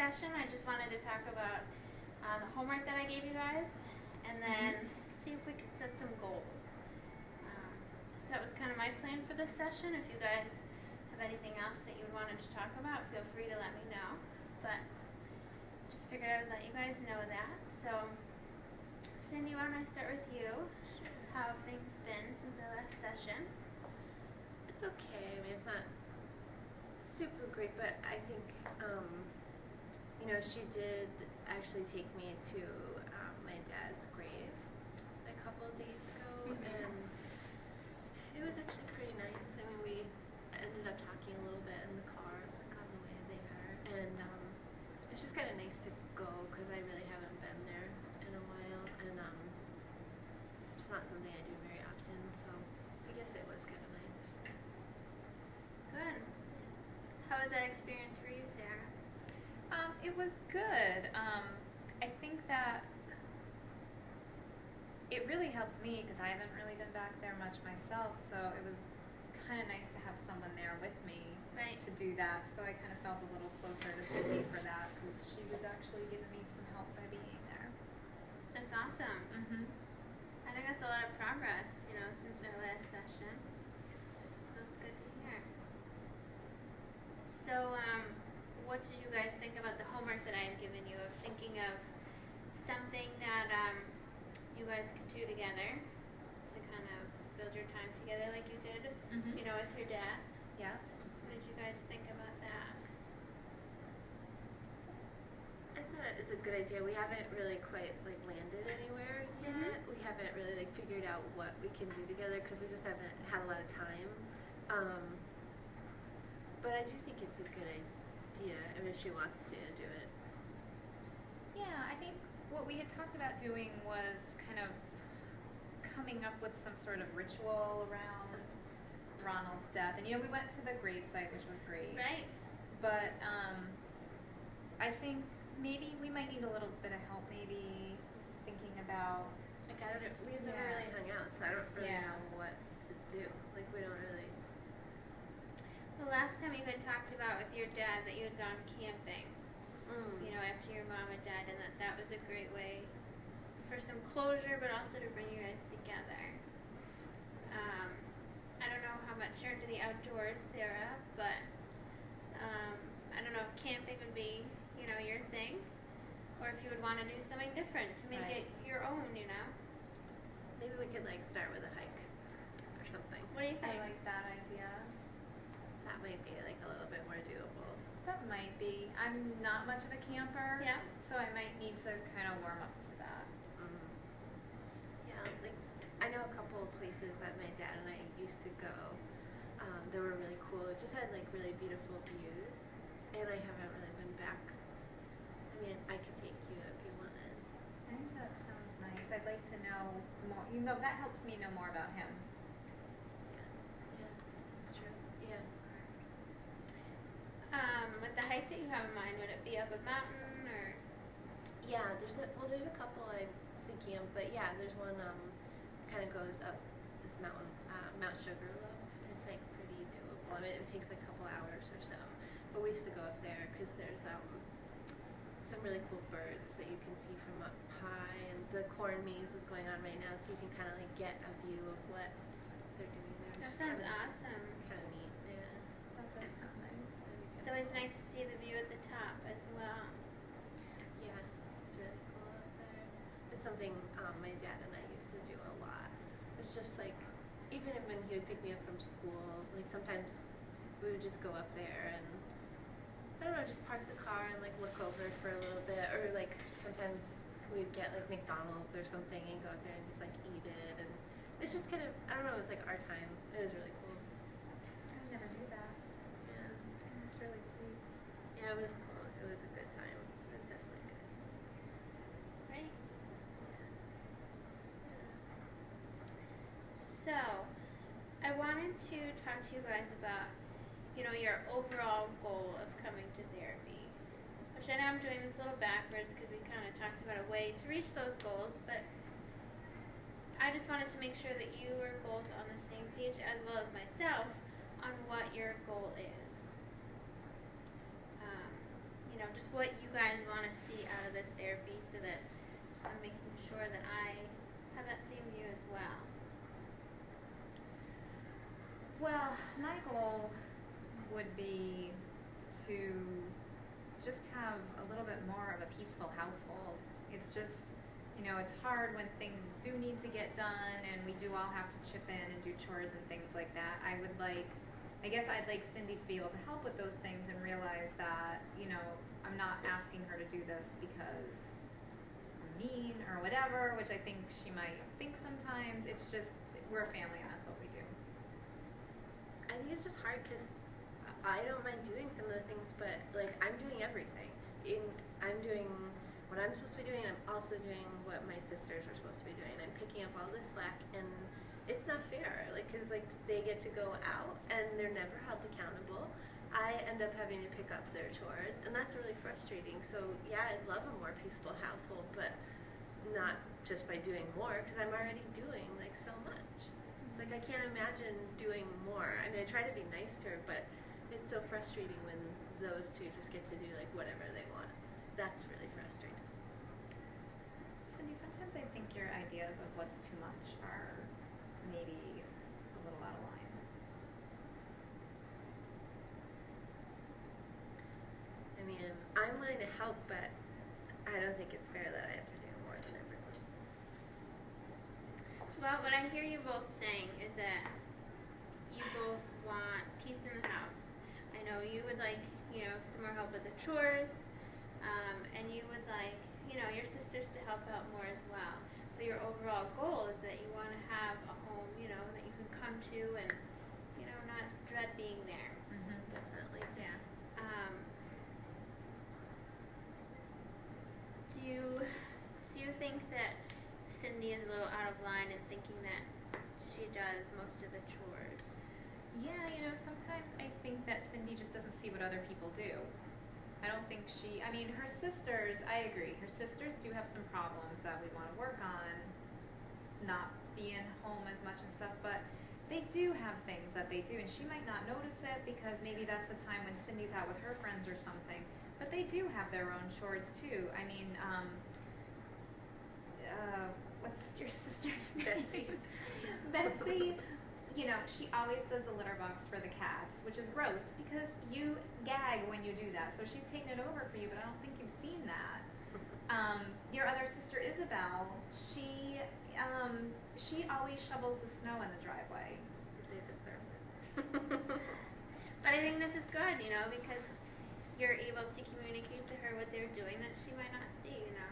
session, I just wanted to talk about the homework that I gave you guys, and then see if we could set some goals. So that was kind of my plan for this session. If you guys have anything else that you wanted to talk about, feel free to let me know. But just figured I would let you guys know that. So, Cindy, why don't I start with you? Sure. How have things been since our last session? It's okay. I mean, it's not super great, but I think, she did actually take me to my dad's grave a couple of days ago, and it was actually pretty nice. I mean, we ended up talking a little bit in the car, like on the way there, and it's just kind of nice to go because I really haven't been there in a while, and it's not something I do very often, so I guess it was kind of nice. Good. How was that experience for you, Sarah? It was good. I think that it really helped me because I haven't really been back there much myself, so it was kind of nice to have someone there with me to do that. So I kind of felt a little closer to Cindy for that because she was actually giving me some help by being there. That's awesome. I think that's a lot of progress, since our last session. So that's good to hear. So, what did you guys think about the homework that I had given you, of thinking of something that you guys could do together to kind of build your time together like you did, with your dad? Yeah. What did you guys think about that? I thought it was a good idea. We haven't really quite landed anywhere yet. We haven't really figured out what we can do together because we just haven't had a lot of time. But I do think it's a good idea. I mean, if she wants to do it. Yeah, I think what we had talked about doing was kind of coming up with some sort of ritual around Ronald's death. And, we went to the gravesite, which was great. Right. But I think maybe we might need a little bit of help, maybe just thinking about... We've never really hung out, so I don't really know what to do. We don't really... The last time you had talked about with your dad that you had gone camping, after your mom had died, and that was a great way for some closure, but also to bring you guys together. I don't know how much you're into the outdoors, Sarah, but I don't know if camping would be, your thing, or if you would want to do something different to make it your own, Maybe we could start with a hike or something. What do you think? I like that idea. That might be a little bit more doable. That might be. I'm not much of a camper. Yeah. So I might need to kind of warm up to that. Yeah, I know a couple of places that my dad and I used to go. They were really cool. It just had really beautiful views, and I haven't really been back. I mean, I could take you if you wanted. I think that sounds nice. I'd like to know more. That helps me know more about him. Yeah, that's true. Yeah. With the hike that you have in mind, would it be up a mountain or? Yeah, there's a couple I was thinking of, but yeah, there's one kind of goes up this mountain, Mount Sugarloaf. It's pretty doable. I mean, it takes a couple hours or so, but we used to go up there because there's some really cool birds that you can see from up high, and the corn maze is going on right now, so you can kind of get a view of what they're doing there. That sounds awesome. Kind of neat, yeah. That does sound nice. So it's nice to see the view at the top as well. Yeah, it's really cool up there. It's something my dad and I used to do a lot. It's just even when he would pick me up from school, sometimes we would just go up there and I don't know, just park the car and look over for a little bit, or sometimes we'd get McDonald's or something and go up there and just eat it, and it's just kind of, I don't know, it was our time. It was really cool. I never knew that. Yeah. That's really sweet. Yeah, it was cool. It was a good time. It was definitely good. Right. Yeah. So, I wanted to talk to you guys about, your overall goal of coming to therapy. Which I know I'm doing this a little backwards because we kind of talked about a way to reach those goals, but I just wanted to make sure that you were both on the same page, as well as myself, on what your goal is. Just what you guys want to see out of this therapy so that I'm making sure that I have that same view as well. Well, my goal would be to just have a little bit more of a peaceful household. It's just, you know, it's hard when things do need to get done and we do all have to chip in and do chores and things like that. I guess I'd like Cindy to be able to help with those things and realize that, you know, I'm not asking her to do this because I'm mean or whatever, which I think she might think sometimes. It's just, we're a family and that's what we do. I think it's just hard because I don't mind doing some of the things, but like I'm doing everything. I'm doing what I'm supposed to be doing, and I'm also doing what my sisters are supposed to be doing. I'm picking up all this slack, and it's not fair. Like, cause like they get to go out and they're never held accountable. I end up having to pick up their chores, and that's really frustrating. So yeah, I'd love a more peaceful household, but not just by doing more, because I'm already doing like so much. Like I can't imagine doing more. I mean, I try to be nice to her, but it's so frustrating when those two just get to do like whatever they want. That's really frustrating. Cindy, sometimes I think your ideas of what's too much are maybe a little out of line. I mean, I'm willing to help, but I don't think it's fair that I have to do more than everyone. Well, what I hear you both saying is that you both want peace in the house. I know you would like, you know, some more help with the chores, and you would like, you know, your sisters to help out more as well. But your overall goal is that you want to have a home, you know, that you can come to and, you know, not dread being there. Mm-hmm. Definitely. Yeah. So you think that Cindy is a little out of line in thinking that she does most of the chores? Yeah, you know, sometimes I think that Cindy just doesn't see what other people do. I don't think I mean, her sisters, I agree, her sisters do have some problems that we want to work on, not being home as much and stuff, but they do have things that they do, and she might not notice it because maybe that's the time when Cindy's out with her friends or something, but they do have their own chores too. I mean, what's your sister's name? Betsy. Betsy, you know, she always does the litter box for the cats, which is gross because you gag when you do that. So she's taken it over for you, but I don't think you've seen that. Your other sister, Isabel, she always shovels the snow in the driveway. They deserve it. But I think this is good, you know, because you're able to communicate to her what they're doing that she might not see, you know.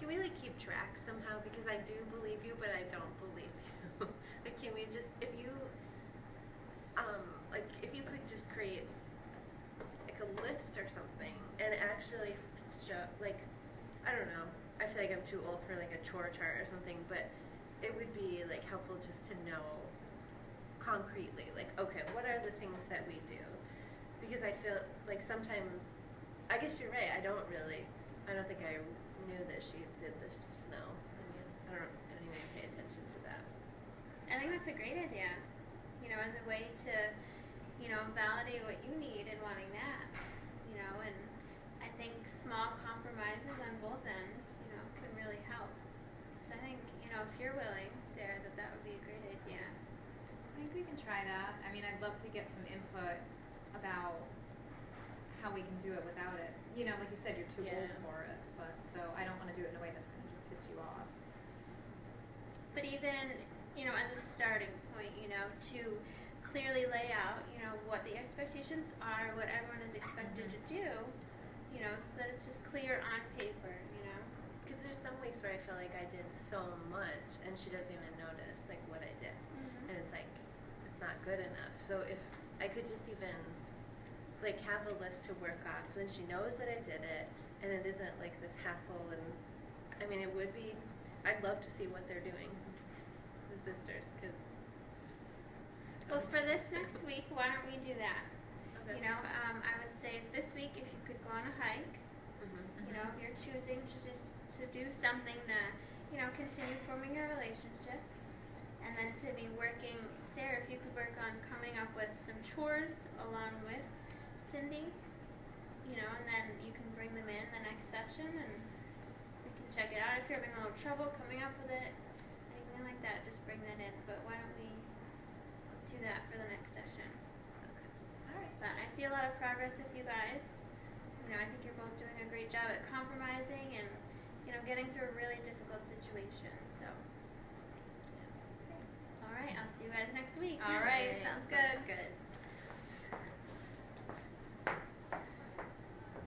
Can we like keep track somehow? Because I do believe you, but I don't believe you. Like, can we just, if you could just create like a list or something and actually show, like, I don't know. I feel like I'm too old for like a chore chart or something, but it would be like helpful just to know concretely, like, okay, what are the things that we do? Because I feel like sometimes, I guess you're right. I don't think I knew that she did the snow. I mean, I don't even pay attention to that. I think that's a great idea, you know, as a way to, you know, validate what you need and wanting that, you know, and I think small compromises on both ends, you know, can really help. So I think, you know, if you're willing, Sarah, that would be a great idea. I think we can try that. I mean, I'd love to get some input about how we can do it without it. You know, like you said, you're too old for it, but so I don't want to do it in a way that's going to just piss you off. But even, you know, as a starting point, you know, to clearly lay out, you know, what the expectations are, what everyone is expected to do, you know, so that it's just clear on paper, you know. Because there's some weeks where I feel like I did so much and she doesn't even notice like what I did. Mm-hmm. And it's like, it's not good enough. So if I could just even like have a list to work off, then she knows that I did it and it isn't like this hassle. And I mean, it would be, I'd love to see what they're doing, the sisters, because well, for this next week, why don't we do that? okay. You know, I would say if this week, if you could go on a hike, Mm-hmm. you know, if you're choosing to just to do something to, you know, continue forming your relationship, and then to be working, Sarah, if you could work on coming up with some chores along with Cindy, you know, and then you can bring them in the next session and we can check it out. If you're having a little trouble coming up with it, anything like that, just bring that in. But why don't we do that for the next session? Okay. Alright, but I see a lot of progress with you guys. You know, I think you're both doing a great job at compromising and, you know, getting through a really difficult situation. So, Thanks. alright, I'll see you guys next week. All right, Okay, sounds that's good. good.